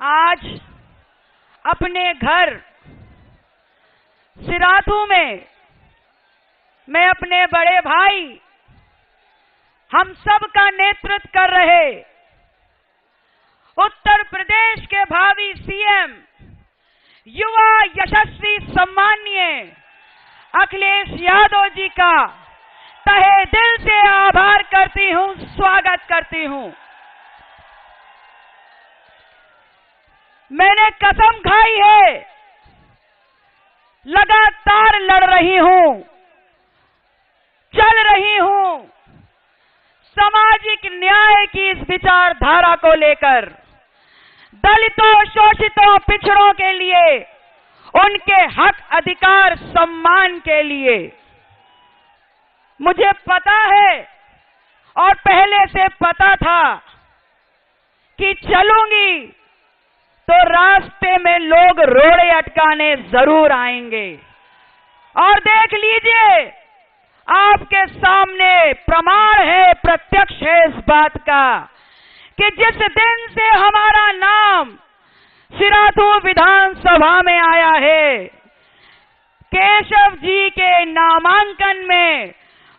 आज अपने घर सिराथू में मैं अपने बड़े भाई हम सब का नेतृत्व कर रहे उत्तर प्रदेश के भावी सीएम युवा यशस्वी सम्माननीय अखिलेश यादव जी का तहे दिल से आभार करती हूं, स्वागत करती हूं। मैंने कसम खाई है, लगातार लड़ रही हूं, चल रही हूं सामाजिक न्याय की इस विचारधारा को लेकर, दलितों, शोषितों, पिछड़ों के लिए, उनके हक, अधिकार, सम्मान के लिए। मुझे पता है और पहले से पता था कि चलूंगी तो रास्ते में लोग रोड़े अटकाने जरूर आएंगे। और देख लीजिए, आपके सामने प्रमाण है, प्रत्यक्ष है इस बात का कि जिस दिन से हमारा नाम सिराथू विधानसभा में आया है, केशव जी के नामांकन में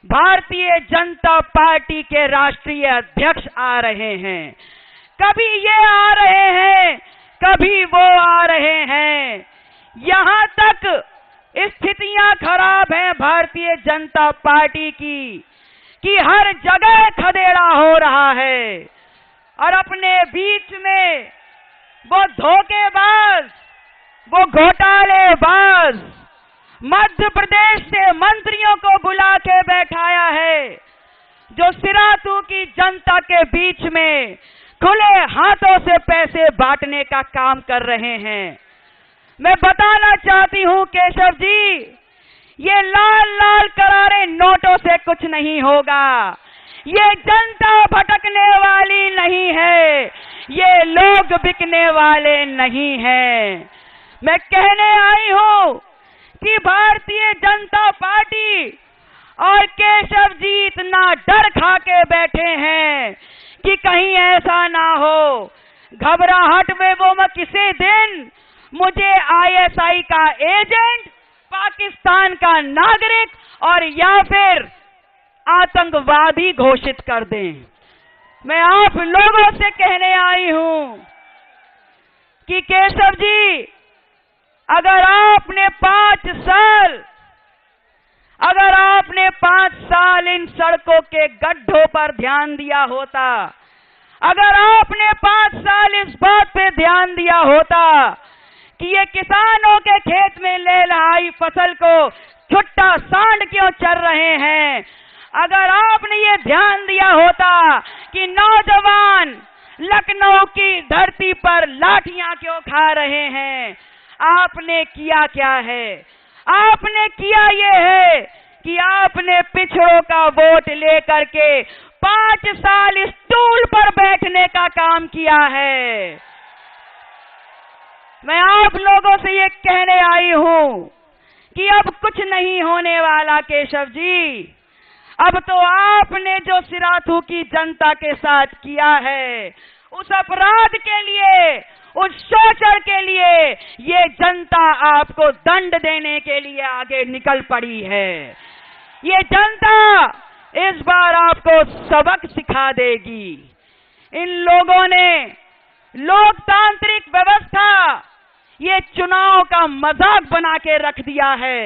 भारतीय जनता पार्टी के राष्ट्रीय अध्यक्ष आ रहे हैं। कभी ये आ रहे हैं, कभी वो आ रहे हैं। यहां तक स्थितियां खराब हैं भारतीय जनता पार्टी की कि हर जगह खदेड़ा हो रहा है। और अपने बीच में वो धोखेबाज, वो घोटालेबाज मध्य प्रदेश से मंत्रियों को बुला के बैठाया है, जो सिराथू की जनता के बीच में खुले हाथों से पैसे बांटने का काम कर रहे हैं। मैं बताना चाहती हूं केशव जी, ये लाल लाल करारे नोटों से कुछ नहीं होगा। ये जनता भटकने वाली नहीं है, ये लोग बिकने वाले नहीं हैं। मैं कहने आई हूं कि भारतीय जनता पार्टी और केशव जी इतना डर खा के बैठे हैं कि कहीं ऐसा ना हो, घबराहट में वो मैं किसी दिन मुझे आईएसआई का एजेंट, पाकिस्तान का नागरिक और या फिर आतंकवादी घोषित कर दें। मैं आप लोगों से कहने आई हूं कि केशव जी, अगर आपने 5 साल इन सड़कों के गड्ढों पर ध्यान दिया होता, अगर आपने 5 साल इस बात पे ध्यान दिया होता कि ये किसानों के खेत में लहलहाई फसल को छुट्टा सांड क्यों चर रहे हैं, अगर आपने ये ध्यान दिया होता कि नौजवान लखनऊ की धरती पर लाठियां क्यों खा रहे हैं, आपने किया क्या है? आपने किया ये है कि आपने पिछड़ों का वोट लेकर के 5 साल इस स्टूल पर बैठने का काम किया है। मैं आप लोगों से ये कहने आई हूं कि अब कुछ नहीं होने वाला केशव जी। अब तो आपने जो सिराथू की जनता के साथ किया है, उस अपराध के लिए, उस शोषण के लिए ये जनता आपको दंड देने के लिए आगे निकल पड़ी है। ये जनता इस बार आपको सबक सिखा देगी। इन लोगों ने लोकतांत्रिक व्यवस्था, ये चुनाव का मजाक बना के रख दिया है।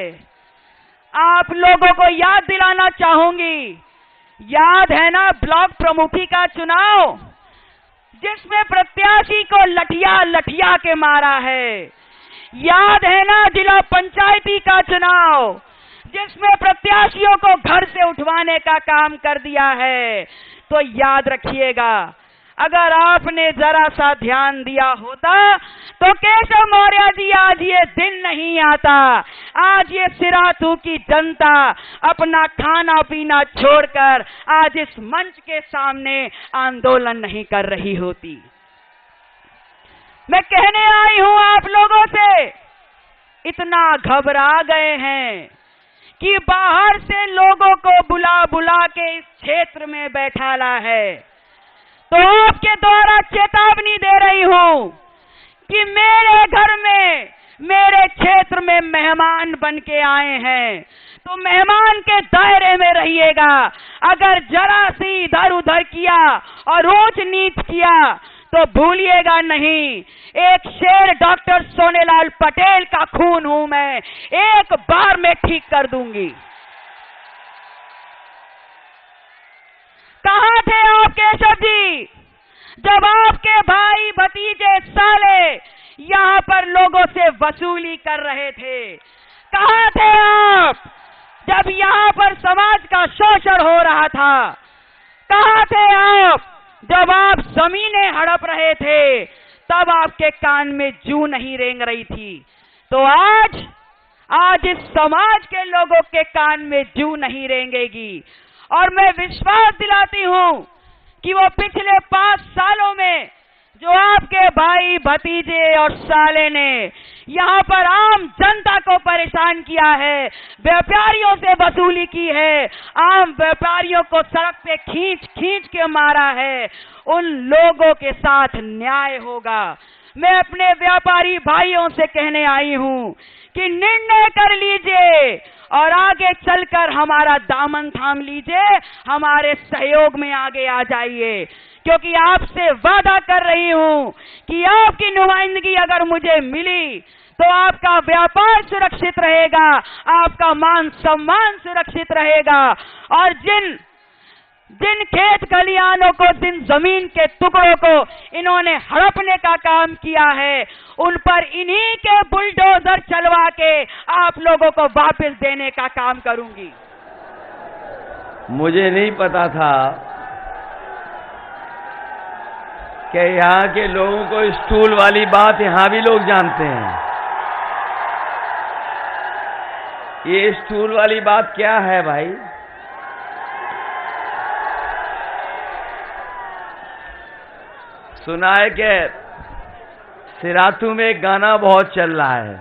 आप लोगों को याद दिलाना चाहूंगी, याद है ना ब्लॉक प्रमुखी का चुनाव, जिसमें प्रत्याशी को लठिया लठिया के मारा है। याद है ना जिला पंचायती का चुनाव, जिसमें प्रत्याशियों को घर से उठवाने का काम कर दिया है। तो याद रखिएगा, अगर आपने जरा सा ध्यान दिया होता तो केशव मौर्य जी आज ये दिन नहीं आता। आज ये सिराथू की जनता अपना खाना पीना छोड़कर आज इस मंच के सामने आंदोलन नहीं कर रही होती। मैं कहने आई हूं आप लोगों से, इतना घबरा गए हैं कि बाहर से लोगों को बुला बुला के इस क्षेत्र में बैठाला है। तो आपके द्वारा चेतावनी दे रही हूं कि मेरे घर में, मेरे क्षेत्र में मेहमान बन के आए हैं, तो मेहमान के दायरे में रहिएगा। अगर जरा सी इधर उधर किया और ऊंच नीच किया तो भूलिएगा नहीं, एक शेर डॉक्टर सोनेलाल पटेल का खून हूं मैं, एक बार में ठीक कर दूंगी। कहां थे आप केशव जी जब आपके भाई भतीजे साले यहां पर लोगों से वसूली कर रहे थे? कहां थे आप जब यहां पर समाज का शोषण हो रहा था? कहां थे आप जब आप जमीनें हड़प रहे थे? तब आपके कान में जूं नहीं रेंग रही थी। तो आज इस समाज के लोगों के कान में जूं नहीं रेंगेगी। और मैं विश्वास दिलाती हूं कि वो पिछले 5 सालों में जो आपके भाई भतीजे और साले ने यहां पर आम जनता को परेशान किया है, व्यापारियों से वसूली की है, आम व्यापारियों को सड़क पे खींच खींच के मारा है, उन लोगों के साथ न्याय होगा। मैं अपने व्यापारी भाइयों से कहने आई हूं कि निर्णय कर लीजिए और आगे चलकर हमारा दामन थाम लीजिए, हमारे सहयोग में आगे आ जाइए, क्योंकि आपसे वादा कर रही हूं कि आपकी नुमाइंदगी अगर मुझे मिली तो आपका व्यापार सुरक्षित रहेगा, आपका मान सम्मान सुरक्षित रहेगा। और जिन खेत खलिहानों को, जिन जमीन के टुकड़ों को इन्होंने हड़पने का काम किया है, उन पर इन्हीं के बुलडोजर चलवा के आप लोगों को वापस देने का काम करूंगी। मुझे नहीं पता था कि यहाँ के लोगों को स्टूल वाली बात यहाँ भी लोग जानते हैं। ये स्टूल वाली बात क्या है भाई? सुना है कि सिराथू में एक गाना बहुत चल रहा है,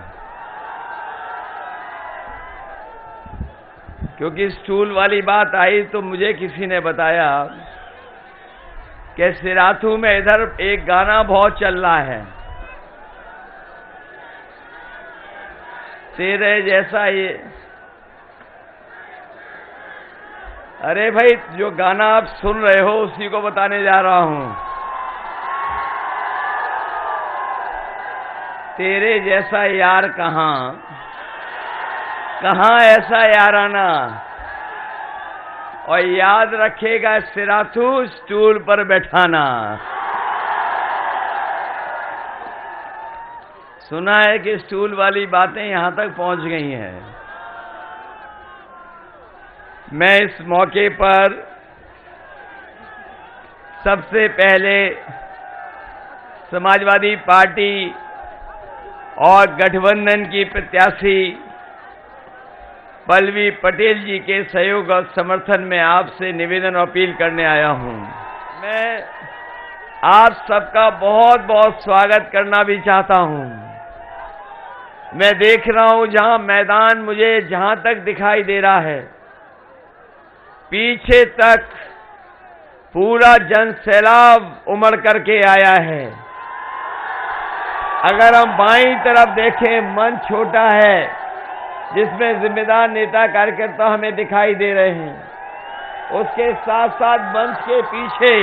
क्योंकि स्टूल वाली बात आई तो मुझे किसी ने बताया कि सिराथू में इधर एक गाना बहुत चल रहा है, तेरे जैसा ये। अरे भाई, जो गाना आप सुन रहे हो उसी को बताने जा रहा हूं। तेरे जैसा यार कहां ऐसा याराना, और याद रखेगा सिराथू स्टूल पर बैठाना। सुना है कि स्टूल वाली बातें यहां तक पहुंच गई हैं। मैं इस मौके पर सबसे पहले समाजवादी पार्टी और गठबंधन की प्रत्याशी पल्लवी पटेल जी के सहयोग और समर्थन में आपसे निवेदन और अपील करने आया हूं। मैं आप सबका बहुत बहुत स्वागत करना भी चाहता हूं। मैं देख रहा हूं जहां मैदान मुझे जहां तक दिखाई दे रहा है, पीछे तक पूरा जन सैलाब उमड़ करके आया है। अगर हम बाईं तरफ देखें, मंच छोटा है जिसमें जिम्मेदार नेता कार्यकर्ता हमें दिखाई दे रहे हैं। उसके साथ साथ मंच के पीछे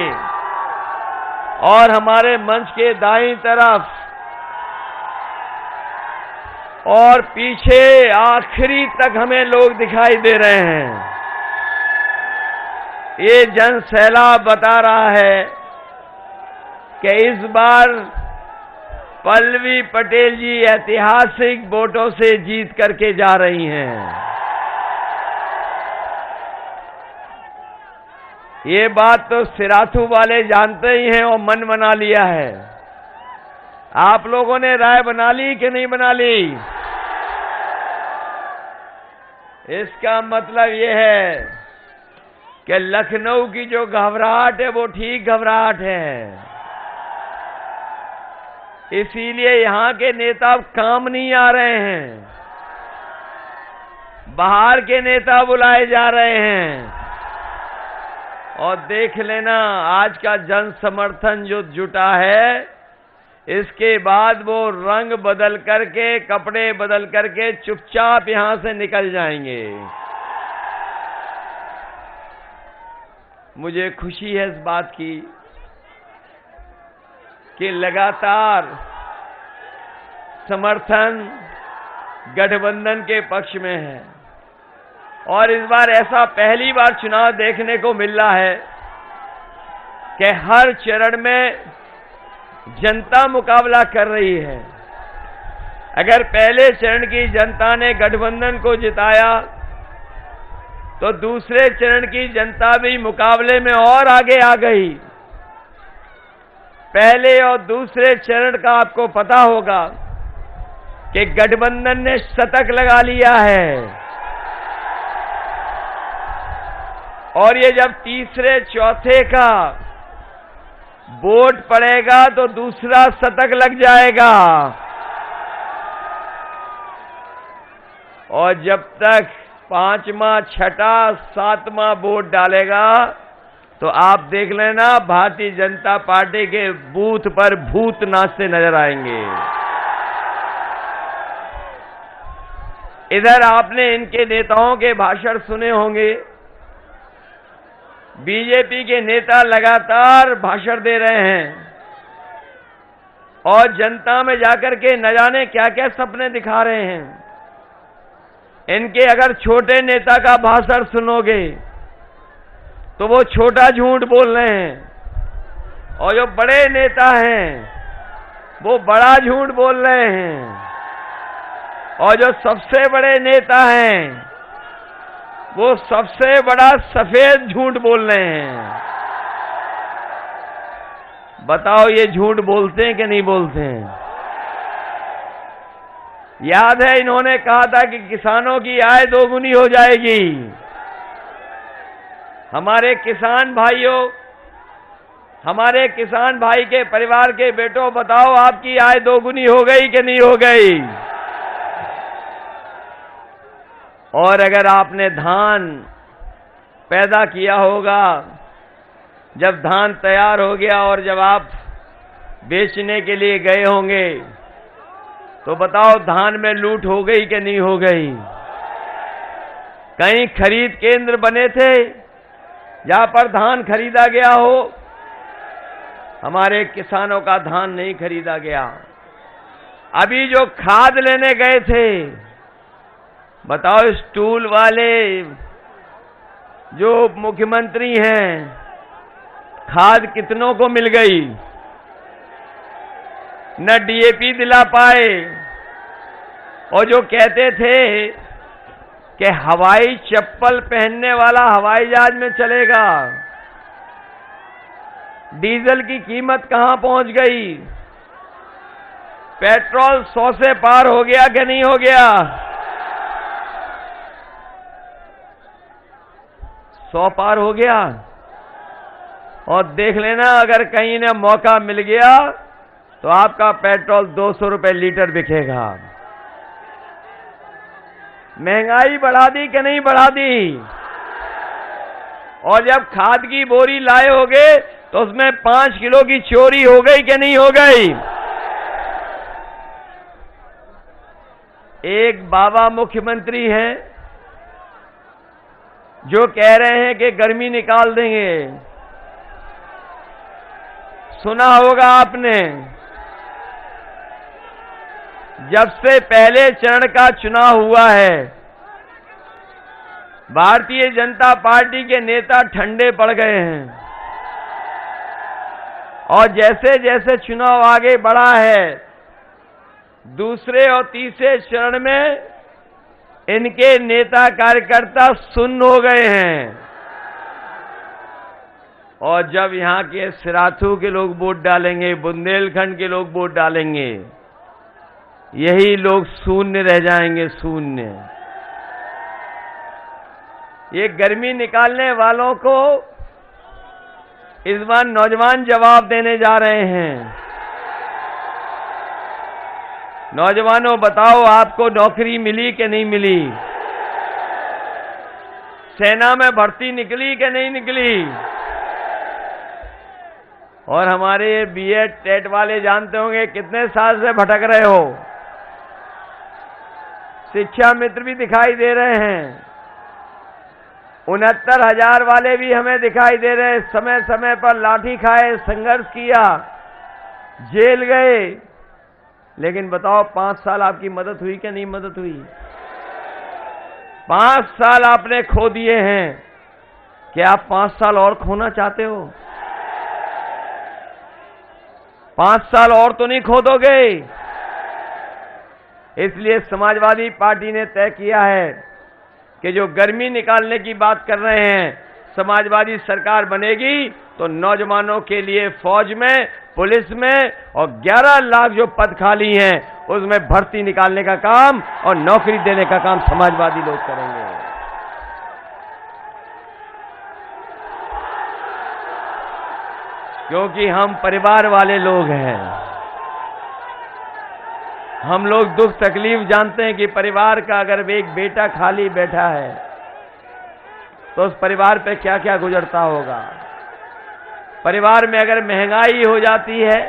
और हमारे मंच के दाईं तरफ और पीछे आखिरी तक हमें लोग दिखाई दे रहे हैं। ये जन सैलाब बता रहा है कि इस बार पल्लवी पटेल जी ऐतिहासिक वोटों से जीत करके जा रही हैं। ये बात तो सिराथू वाले जानते ही हैं और मन बना लिया है। आप लोगों ने राय बना ली कि नहीं बना ली? इसका मतलब ये है कि लखनऊ की जो घबराहट है वो ठीक घबराहट है। इसीलिए यहां के नेता काम नहीं आ रहे हैं, बाहर के नेता बुलाए जा रहे हैं। और देख लेना आज का जन समर्थन जो जुटा है, इसके बाद वो रंग बदल करके, कपड़े बदल करके चुपचाप यहां से निकल जाएंगे। मुझे खुशी है इस बात की कि लगातार समर्थन गठबंधन के पक्ष में है और इस बार ऐसा पहली बार चुनाव देखने को मिल रहा है कि हर चरण में जनता मुकाबला कर रही है। अगर पहले चरण की जनता ने गठबंधन को जिताया तो दूसरे चरण की जनता भी मुकाबले में और आगे आ गई। पहले और दूसरे चरण का आपको पता होगा कि गठबंधन ने शतक लगा लिया है और ये जब तीसरे चौथे का वोट पड़ेगा तो दूसरा शतक लग जाएगा और जब तक पांचवा, छठा, सातवां वोट डालेगा तो आप देख लेना भारतीय जनता पार्टी के बूथ पर भूत नाचते नजर आएंगे। इधर आपने इनके नेताओं के भाषण सुने होंगे। बीजेपी के नेता लगातार भाषण दे रहे हैं और जनता में जाकर के न जाने क्या क्या सपने दिखा रहे हैं। इनके अगर छोटे नेता का भाषण सुनोगे तो वो छोटा झूठ बोल रहे हैं और जो बड़े नेता हैं वो बड़ा झूठ बोल रहे हैं और जो सबसे बड़े नेता हैं वो सबसे बड़ा सफेद झूठ बोल रहे हैं। बताओ ये झूठ बोलते हैं कि नहीं बोलते हैं? याद है इन्होंने कहा था कि किसानों की आय दोगुनी हो जाएगी। हमारे किसान भाइयों, हमारे किसान भाई के परिवार के बेटों, बताओ आपकी आय दोगुनी हो गई कि नहीं हो गई? और अगर आपने धान पैदा किया होगा, जब धान तैयार हो गया और जब आप बेचने के लिए गए होंगे तो बताओ धान में लूट हो गई कि नहीं हो गई? कहीं खरीद केंद्र बने थे जहां पर धान खरीदा गया हो? हमारे किसानों का धान नहीं खरीदा गया। अभी जो खाद लेने गए थे, बताओ स्टूल वाले जो मुख्यमंत्री हैं, खाद कितनों को मिल गई? न डीएपी दिला पाए और जो कहते थे कि हवाई चप्पल पहनने वाला हवाई जहाज में चलेगा, डीजल की कीमत कहां पहुंच गई? पेट्रोल 100 से पार हो गया कि नहीं हो गया? 100 पार हो गया। और देख लेना अगर कहीं ने मौका मिल गया तो आपका पेट्रोल 200 रुपए लीटर बिकेगा। महंगाई बढ़ा दी कि नहीं बढ़ा दी? और जब खाद की बोरी लाए होगे तो उसमें 5 किलो की चोरी हो गई कि नहीं हो गई? एक बाबा मुख्यमंत्री हैं जो कह रहे हैं कि गर्मी निकाल देंगे। सुना होगा आपने, जब से पहले चरण का चुनाव हुआ है भारतीय जनता पार्टी के नेता ठंडे पड़ गए हैं और जैसे जैसे चुनाव आगे बढ़ा है दूसरे और तीसरे चरण में इनके नेता कार्यकर्ता सुन्न हो गए हैं और जब यहां के सिराथू के लोग वोट डालेंगे, बुंदेलखंड के लोग वोट डालेंगे, यही लोग शून्य रह जाएंगे, शून्य। ये गर्मी निकालने वालों को इस बार नौजवान जवाब देने जा रहे हैं। नौजवानों बताओ आपको नौकरी मिली कि नहीं मिली? सेना में भर्ती निकली कि नहीं निकली? और हमारे बीएड टेट वाले जानते होंगे कितने साल से भटक रहे हो। शिक्षा मित्र भी दिखाई दे रहे हैं, 69,000 वाले भी हमें दिखाई दे रहे हैं। समय समय पर लाठी खाए, संघर्ष किया, जेल गए, लेकिन बताओ 5 साल आपकी मदद हुई क्या नहीं मदद हुई? 5 साल आपने खो दिए हैं। क्या आप 5 साल और खोना चाहते हो? 5 साल और तो नहीं खो दोगे। इसलिए समाजवादी पार्टी ने तय किया है कि जो गर्मी निकालने की बात कर रहे हैं, समाजवादी सरकार बनेगी तो नौजवानों के लिए फौज में, पुलिस में और 11 लाख जो पद खाली हैं उसमें भर्ती निकालने का काम और नौकरी देने का काम समाजवादी लोग करेंगे। क्योंकि हम परिवार वाले लोग हैं। हम लोग दुख तकलीफ जानते हैं कि परिवार का अगर एक बेटा खाली बैठा है तो उस परिवार पे क्या क्या गुजरता होगा। परिवार में अगर महंगाई हो जाती है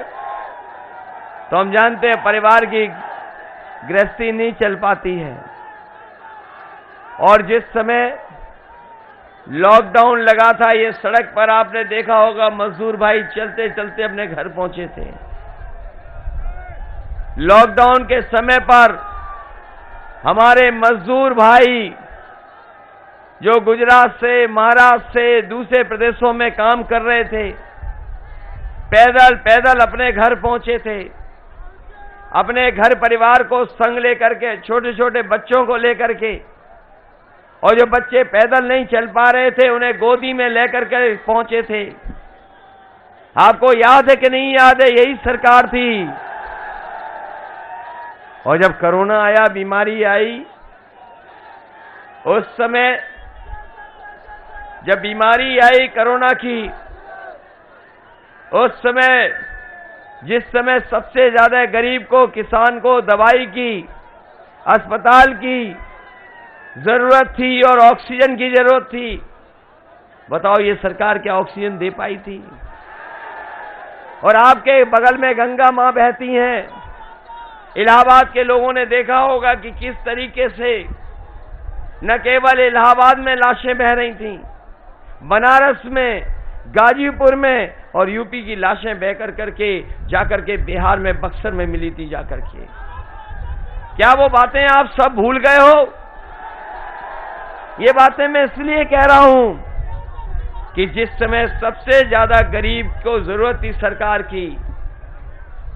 तो हम जानते हैं परिवार की गृहस्थी नहीं चल पाती है। और जिस समय लॉकडाउन लगा था, ये सड़क पर आपने देखा होगा मजदूर भाई चलते चलते अपने घर पहुंचे थे। लॉकडाउन के समय पर हमारे मजदूर भाई जो गुजरात से, महाराष्ट्र से, दूसरे प्रदेशों में काम कर रहे थे, पैदल पैदल अपने घर पहुंचे थे। अपने घर परिवार को संग लेकर के, छोटे छोटे बच्चों को लेकर के, और जो बच्चे पैदल नहीं चल पा रहे थे उन्हें गोदी में लेकर के पहुंचे थे। आपको याद है कि नहीं याद है? यही सरकार थी। और जब कोरोना आया, बीमारी आई, उस समय जब बीमारी आई कोरोना की, उस समय जिस समय सबसे ज्यादा गरीब को, किसान को दवाई की, अस्पताल की जरूरत थी और ऑक्सीजन की जरूरत थी, बताओ ये सरकार क्या ऑक्सीजन दे पाई थी? और आपके बगल में गंगा मां बहती हैं। इलाहाबाद के लोगों ने देखा होगा कि किस तरीके से न केवल इलाहाबाद में लाशें बह रही थीं, बनारस में, गाजीपुर में, और यूपी की लाशें बहकर करके जाकर के बिहार में, बक्सर में मिली थी जाकर के। क्या वो बातें आप सब भूल गए हो? ये बातें मैं इसलिए कह रहा हूं कि जिस समय सबसे ज्यादा गरीब को जरूरत थी सरकार की,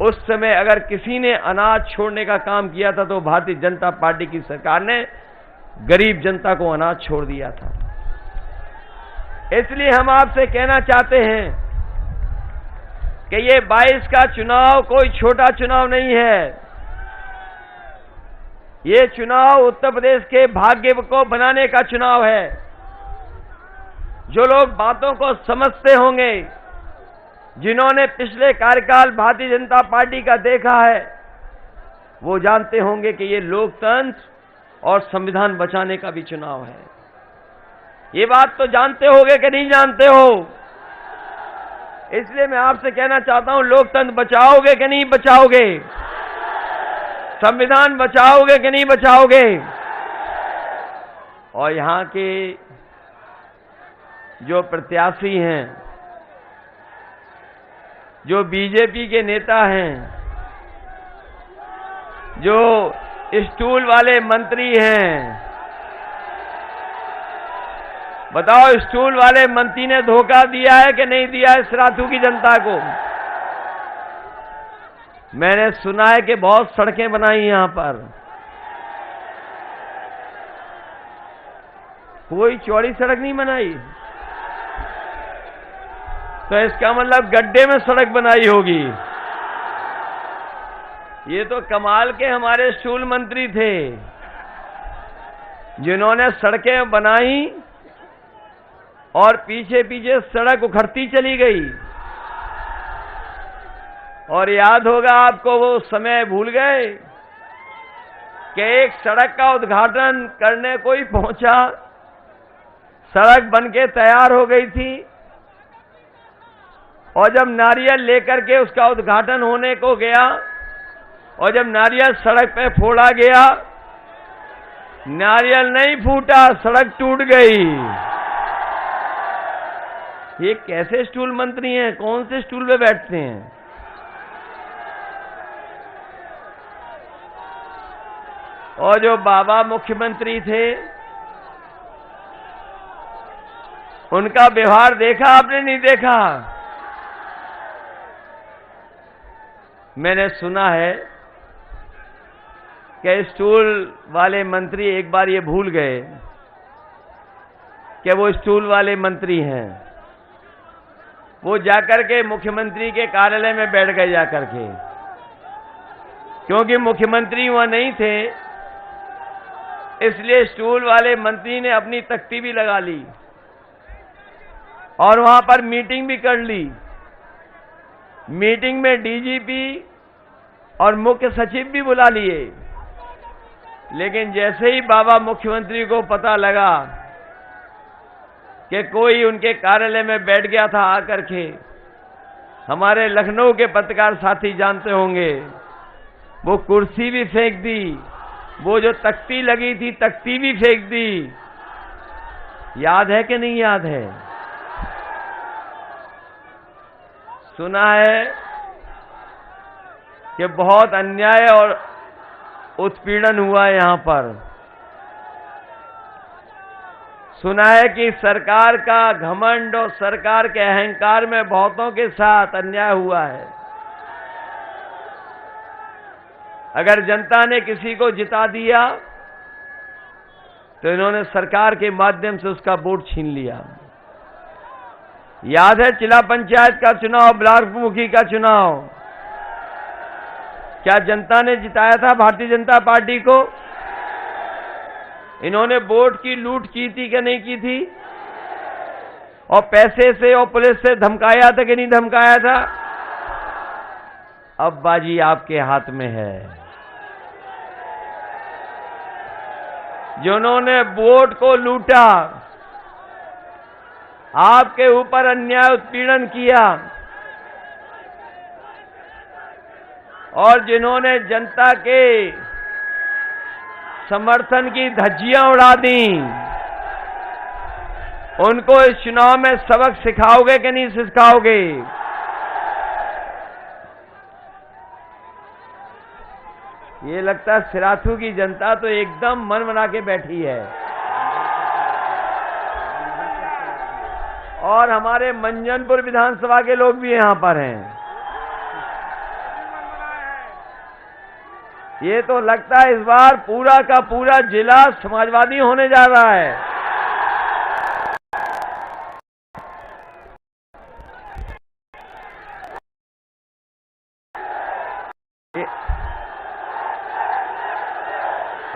उस समय अगर किसी ने अनाज छोड़ने का काम किया था तो भारतीय जनता पार्टी की सरकार ने गरीब जनता को अनाज छोड़ दिया था। इसलिए हम आपसे कहना चाहते हैं कि ये 22 का चुनाव कोई छोटा चुनाव नहीं है। ये चुनाव उत्तर प्रदेश के भाग्य को बनाने का चुनाव है। जो लोग बातों को समझते होंगे, जिन्होंने पिछले कार्यकाल भारतीय जनता पार्टी का देखा है, वो जानते होंगे कि ये लोकतंत्र और संविधान बचाने का भी चुनाव है। ये बात तो जानते होगे कि नहीं जानते हो? इसलिए मैं आपसे कहना चाहता हूं, लोकतंत्र बचाओगे कि नहीं बचाओगे? संविधान बचाओगे कि नहीं बचाओगे? और यहां के जो प्रत्याशी हैं, जो बीजेपी के नेता हैं, जो स्टूल वाले मंत्री हैं, बताओ स्टूल वाले मंत्री ने धोखा दिया है कि नहीं दिया है सराथू की जनता को? मैंने सुना है कि बहुत सड़कें बनाई यहां पर, कोई चौड़ी सड़क नहीं बनाई। तो इसका मतलब गड्ढे में सड़क बनाई होगी। ये तो कमाल के हमारे स्टूल मंत्री थे, जिन्होंने सड़कें बनाई और पीछे पीछे सड़क उखड़ती चली गई। और याद होगा आपको, वो समय भूल गए कि एक सड़क का उद्घाटन करने कोई पहुंचा, सड़क बनके तैयार हो गई थी और जब नारियल लेकर के उसका उद्घाटन होने को गया और जब नारियल सड़क पे फोड़ा गया, नारियल नहीं फूटा, सड़क टूट गई। ये कैसे स्टूल मंत्री हैं? कौन से स्टूल पे बैठते हैं? और जो बाबा मुख्यमंत्री थे, उनका व्यवहार देखा आपने? नहीं देखा? मैंने सुना है कि स्टूल वाले मंत्री एक बार ये भूल गए कि वो स्टूल वाले मंत्री हैं। वो जाकर के मुख्यमंत्री के कार्यालय में बैठ गए जाकर के, क्योंकि मुख्यमंत्री वहां नहीं थे, इसलिए स्टूल वाले मंत्री ने अपनी तख्ती भी लगा ली और वहां पर मीटिंग भी कर ली। मीटिंग में डीजीपी और मुख्य सचिव भी बुला लिए। लेकिन जैसे ही बाबा मुख्यमंत्री को पता लगा कि कोई उनके कार्यालय में बैठ गया था आकर के, हमारे लखनऊ के पत्रकार साथी जानते होंगे, वो कुर्सी भी फेंक दी, वो जो तख्ती लगी थी तख्ती भी फेंक दी। याद है कि नहीं याद है? सुना है कि बहुत अन्याय और उत्पीड़न हुआ है यहां पर। सुना है कि सरकार का घमंड और सरकार के अहंकार में बहुतों के साथ अन्याय हुआ है। अगर जनता ने किसी को जिता दिया तो इन्होंने सरकार के माध्यम से उसका वोट छीन लिया। याद है जिला पंचायत का चुनाव, ब्लॉक मुखी का चुनाव, क्या जनता ने जिताया था भारतीय जनता पार्टी को? इन्होंने वोट की लूट की थी कि नहीं की थी? और पैसे से और पुलिस से धमकाया था कि नहीं धमकाया था? अब बाजी आपके हाथ में है। जिन्होंने वोट को लूटा, आपके ऊपर अन्याय उत्पीड़न किया और जिन्होंने जनता के समर्थन की धज्जियां उड़ा दी, उनको इस चुनाव में सबक सिखाओगे कि नहीं सिखाओगे? ये लगता है सिराथू की जनता तो एकदम मन बना के बैठी है। और हमारे मंजनपुर विधानसभा के लोग भी यहां पर हैं। ये तो लगता है इस बार पूरा का पूरा जिला समाजवादी होने जा रहा है।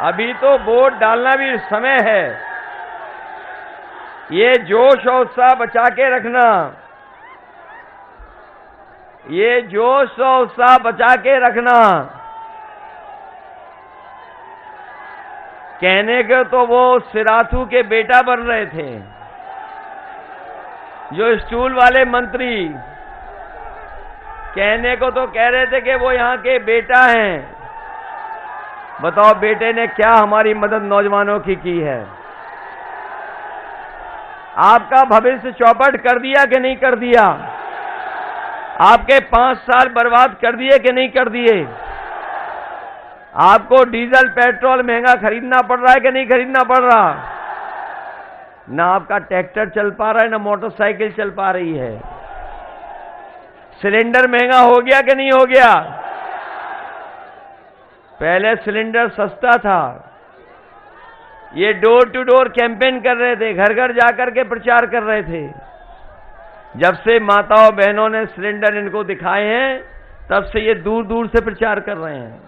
अभी तो वोट डालना भी समय है। ये जोश और उत्साह बचा के रखना, ये जोश और उत्साह बचा के रखना। कहने के तो वो सिराथू के बेटा बन रहे थे, जो स्टूल वाले मंत्री कहने को तो कह रहे थे कि वो यहाँ के बेटा हैं। बताओ बेटे ने क्या हमारी मदद नौजवानों की है? आपका भविष्य चौपट कर दिया कि नहीं कर दिया? आपके 5 साल बर्बाद कर दिए कि नहीं कर दिए? आपको डीजल पेट्रोल महंगा खरीदना पड़ रहा है कि नहीं खरीदना पड़ रहा? ना आपका ट्रैक्टर चल पा रहा है, ना मोटरसाइकिल चल पा रही है। सिलेंडर महंगा हो गया कि नहीं हो गया? पहले सिलेंडर सस्ता था। ये डोर टू डोर कैंपेन कर रहे थे, घर घर जाकर के प्रचार कर रहे थे। जब से माताओं बहनों ने सिलेंडर इनको दिखाए हैं, तब से ये दूर दूर से प्रचार कर रहे हैं।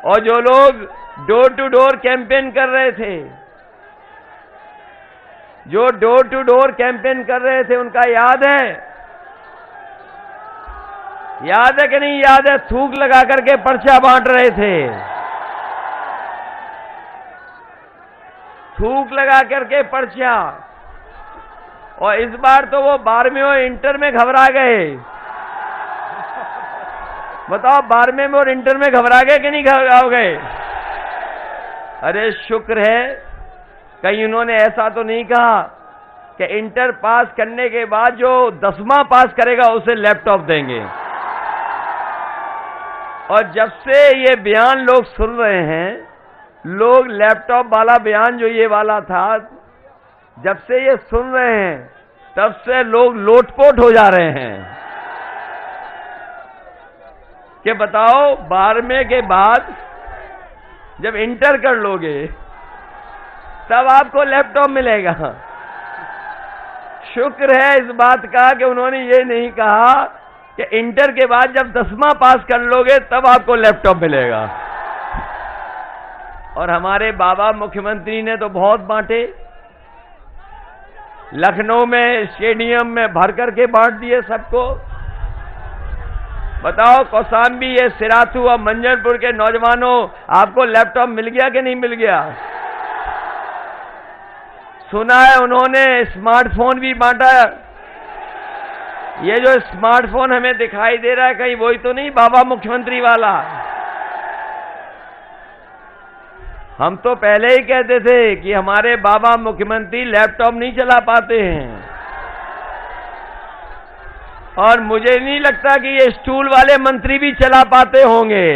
और जो लोग डोर टू डोर कैंपेन कर रहे थे, जो डोर टू डोर कैंपेन कर रहे थे, उनका याद है? याद है कि नहीं याद है? थूक लगा करके पर्चा बांट रहे थे, थूक लगा करके पर्चा। और इस बार तो वो 12वीं और इंटर में घबरा गए। बताओ 12वीं में और इंटर में घबरा गए कि नहीं घबरा गए? अरे शुक्र है कहीं उन्होंने ऐसा तो नहीं कहा कि इंटर पास करने के बाद जो 10वां पास करेगा उसे लैपटॉप देंगे। और जब से ये बयान लोग सुन रहे हैं, लोग लैपटॉप वाला बयान जो ये वाला था, जब से ये सुन रहे हैं तब से लोग लोटपोट हो जा रहे हैं कि बताओ 12वीं के बाद जब इंटर कर लोगे तब आपको लैपटॉप मिलेगा। शुक्र है इस बात का कि उन्होंने ये नहीं कहा कि इंटर के बाद जब 10वां पास कर लोगे तब आपको लैपटॉप मिलेगा। और हमारे बाबा मुख्यमंत्री ने तो बहुत बांटे, लखनऊ में स्टेडियम में भर करके बांट दिए सबको। बताओ कौशाम्बी, ये सिराथू और मंजरपुर के नौजवानों, आपको लैपटॉप मिल गया कि नहीं मिल गया? सुना है उन्होंने स्मार्टफोन भी बांटा। ये जो स्मार्टफोन हमें दिखाई दे रहा है कहीं वही तो नहीं बाबा मुख्यमंत्री वाला? हम तो पहले ही कहते थे कि हमारे बाबा मुख्यमंत्री लैपटॉप नहीं चला पाते हैं, और मुझे नहीं लगता कि ये स्टूल वाले मंत्री भी चला पाते होंगे।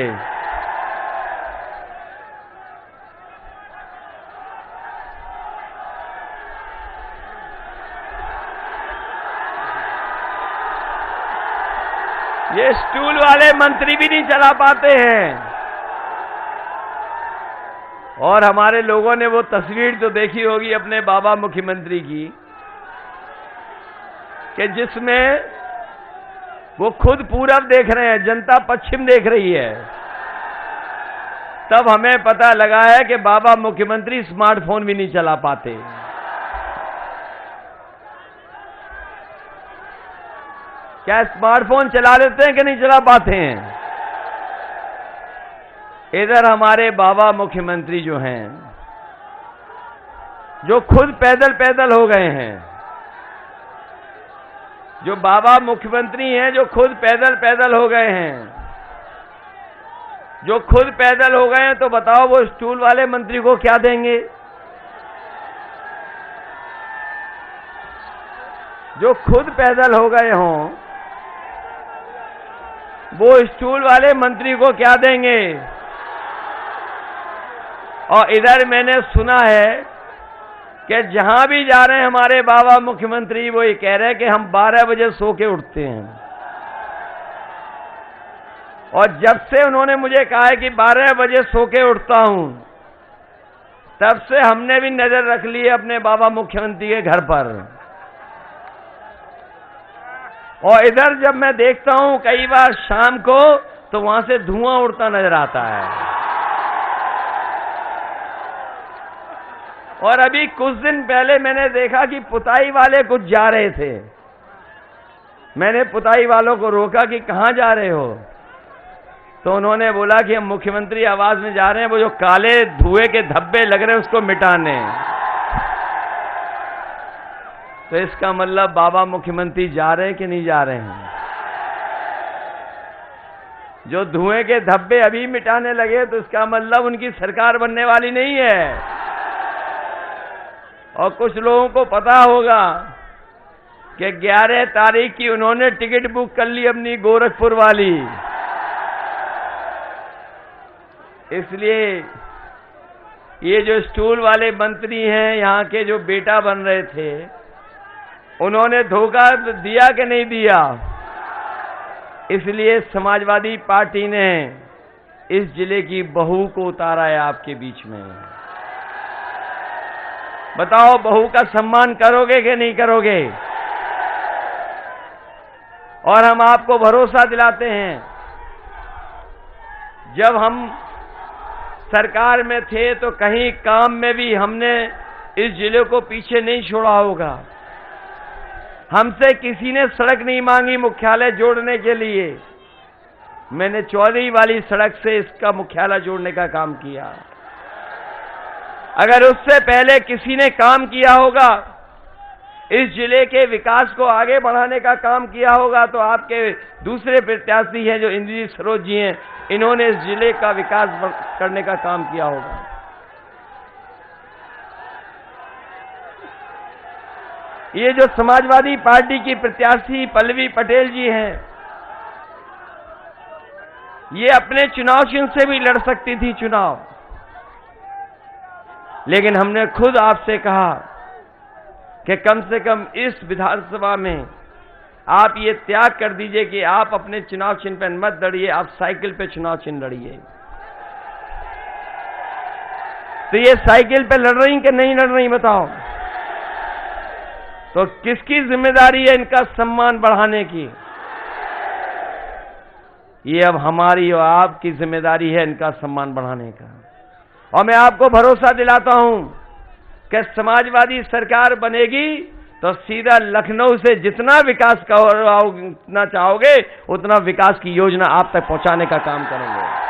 ये स्टूल वाले मंत्री भी नहीं चला पाते हैं। और हमारे लोगों ने वो तस्वीर तो देखी होगी अपने बाबा मुख्यमंत्री की कि जिसमें वो खुद पूरब देख रहे हैं, जनता पश्चिम देख रही है। तब हमें पता लगा है कि बाबा मुख्यमंत्री स्मार्टफोन भी नहीं चला पाते। क्या स्मार्टफोन चला लेते हैं कि नहीं चला पाते हैं? इधर हमारे बाबा मुख्यमंत्री जो हैं, जो खुद पैदल पैदल हो गए हैं, जो बाबा मुख्यमंत्री हैं जो खुद पैदल पैदल हो गए हैं, जो खुद पैदल हो गए हैं, तो बताओ वो स्टूल वाले मंत्री को क्या देंगे? जो खुद पैदल हो गए हों वो स्टूल वाले मंत्री को क्या देंगे? और इधर मैंने सुना है कि जहां भी जा रहे हैं हमारे बाबा मुख्यमंत्री वो ये कह रहे हैं कि हम 12 बजे सो के उठते हैं। और जब से उन्होंने मुझे कहा है कि 12 बजे सो के उठता हूं, तब से हमने भी नजर रख ली है अपने बाबा मुख्यमंत्री के घर पर। और इधर जब मैं देखता हूं कई बार शाम को, तो वहां से धुआं उड़ता नजर आता है। और अभी कुछ दिन पहले मैंने देखा कि पुताई वाले कुछ जा रहे थे। मैंने पुताई वालों को रोका कि कहां जा रहे हो? तो उन्होंने बोला कि हम मुख्यमंत्री आवास में जा रहे हैं, वो जो काले धुएं के धब्बे लग रहे हैं उसको मिटाने। तो इसका मतलब बाबा मुख्यमंत्री जा रहे हैं कि नहीं जा रहे हैं? जो धुएं के धब्बे अभी मिटाने लगे तो इसका मतलब उनकी सरकार बनने वाली नहीं है। और कुछ लोगों को पता होगा कि 11 तारीख की उन्होंने टिकट बुक कर ली अपनी गोरखपुर वाली। इसलिए ये जो स्टूल वाले मंत्री हैं, यहाँ के जो बेटा बन रहे थे, उन्होंने धोखा दिया कि नहीं दिया? इसलिए समाजवादी पार्टी ने इस जिले की बहू को उतारा है आपके बीच में। बताओ बहू का सम्मान करोगे कि नहीं करोगे? और हम आपको भरोसा दिलाते हैं, जब हम सरकार में थे तो कहीं काम में भी हमने इस जिले को पीछे नहीं छोड़ा होगा। हमसे किसी ने सड़क नहीं मांगी मुख्यालय जोड़ने के लिए। मैंने चौधरी वाली सड़क से इसका मुख्यालय जोड़ने का काम किया। अगर उससे पहले किसी ने काम किया होगा इस जिले के विकास को आगे बढ़ाने का काम किया होगा, तो आपके दूसरे प्रत्याशी हैं जो इंद्रजीत सरोज जी हैं, इन्होंने इस जिले का विकास करने का काम किया होगा। ये जो समाजवादी पार्टी की प्रत्याशी पल्लवी पटेल जी हैं, ये अपने चुनाव चिन्ह से भी लड़ सकती थी चुनाव, लेकिन हमने खुद आपसे कहा कि कम से कम इस विधानसभा में आप ये त्याग कर दीजिए कि आप अपने चुनाव चिन्ह पर मत लड़िए, आप साइकिल पे चुनाव चिन्ह लड़िए। तो ये साइकिल पे लड़ रही कि नहीं लड़ रही बताओ? तो किसकी जिम्मेदारी है इनका सम्मान बढ़ाने की? ये अब हमारी और आपकी जिम्मेदारी है इनका सम्मान बढ़ाने का। और मैं आपको भरोसा दिलाता हूं कि समाजवादी सरकार बनेगी तो सीधा लखनऊ से जितना विकास करना चाहोगे उतना विकास की योजना आप तक पहुंचाने का काम करेंगे।